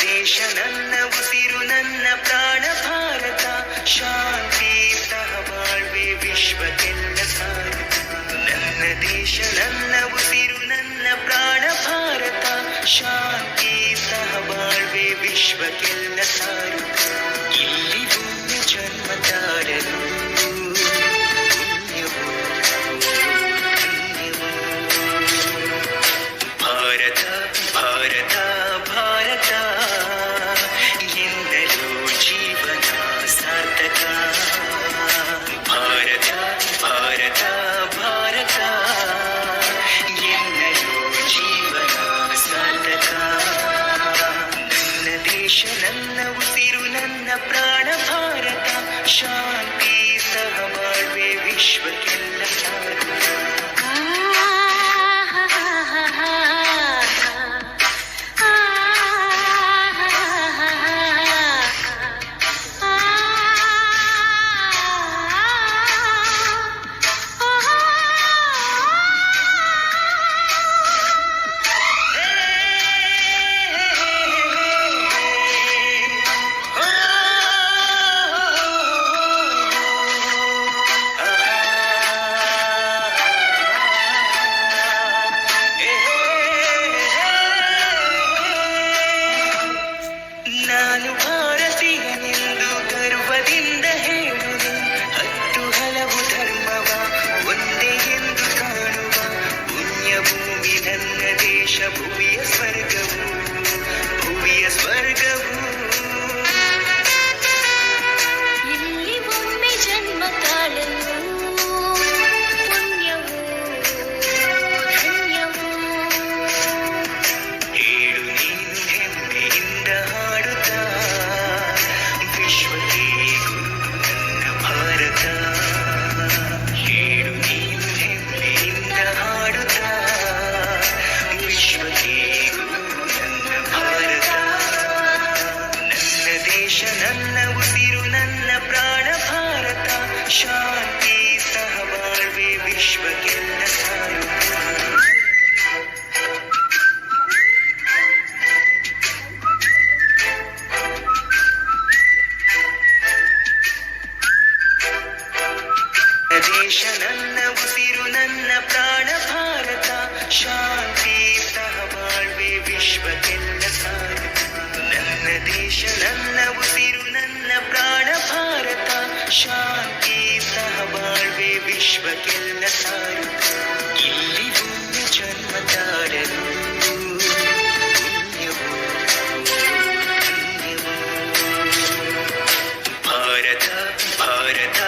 ದೇಶ ನನ್ನ ಉಸಿರು ನನ್ನ ಪ್ರಾಣ ಭಾರತ ಶಾಂತಿ ಸಹಬಾಳ್ವೆ ವಿಶ್ವಕ್ಕೆಲ್ಲ ಸಾರಥ ನನ್ನ ದೇಶ ನನ್ನ ಉಸಿರು ನನ್ನ ಪ್ರಾಣ ಭಾರತ ಶಾಂತಿ ಸಹಬಾಳ್ವೆ ವಿಶ್ವಕ್ಕೆಲ್ಲ ಸಾರಥ ಇಲ್ಲಿ ಭೂಮಿ ಜನ್ಮ ತಾಳಲು ಭಾರತ ಭಾರತ ಭಾರತ ಎಂದಲೂ ಜೀವನ ಸಾರ್ಥಕ ಭಾರತ ಭಾರತ ಭಾರತ ಎಂದಲೂ ಜೀವನ ಸಾರ್ಥಕ ನನ್ನ ದೇಶ ನನ್ನ ಉಸಿರು ನನ್ನ ಪ್ರಾಣ ಭಾರತ ಶಾಂತಿ ಸಹಬಾಳ್ವೆ ವಿಶ್ವಕ್ಕೆಲ್ಲ ಸಾರಥ ನಾನು ಭಾರತೀಯನೆಂದು ಗರ್ವದಿಂದ ಹೇಳುವೆ ಹತ್ತು ಹಲವು ಧರ್ಮವ ಒಂದೇ ಎಂದು ಕಾಣುವ ಪುಣ್ಯ ಭೂಮಿ ನನ್ನ ದೇಶ ಭುವಿಯ ಸ್ವರ್ಗವು ಭುವಿಯ ಸ್ವರ್ಗವು ಇಲ್ಲಿ ಒಮ್ಮೆ ಜನ್ಮ ತಾಳಲು ಪುಣ್ಯವು ಧನ್ಯವು ಹೇಳು ನೀನು ಹೆಮ್ಮೆಯಿಂದ ಹಾಡುತ್ತಾ ವಿಶ್ವಕ್ಕೆ ಗುರು ನನ್ನ ಭಾರತ ಹೇಳು ನೀನು ಹೆಮ್ಮೆಯಿಂದ ಹಾಡುತ್ತಾ ವಿಶ್ವಕ್ಕೆ ಗುರು ನನ್ನ ಭಾರತ ನನ್ನ ದೇಶ ನನ್ನ ಉಸಿರು ನನ್ನ ಪ್ರಾಣ ಭಾರತ ಶಾಂತಿ ಸಹಬಾಳ್ವೆ ವಿಶ್ವಕ್ಕೆಲ್ಲ ಸಾರಥ ದೇಶ ನನ್ನ ಉಸಿರು ನನ್ನ ಪ್ರಾಣ ಭಾರತ ಶಾಂತಿ ಸಹಬಾಳ್ವೆ ವಿಶ್ವಕ್ಕೆಲ್ಲ ಸಾರಥ ನನ್ನ ದೇಶ ನನ್ನ ಉಸಿರು ನನ್ನ ಪ್ರಾಣ ಭಾರತ ಶಾಂತಿ ಸಹಬಾಳ್ವೆ ವಿಶ್ವಕ್ಕೆಲ್ಲ ಸಾರಥ ಇಲ್ಲಿ ಭೂಮಿ ಜನ್ಮ ತಾಳಲು ಪುಣ್ಯವು ಧನ್ಯವು ಭಾರತ ಭಾರತ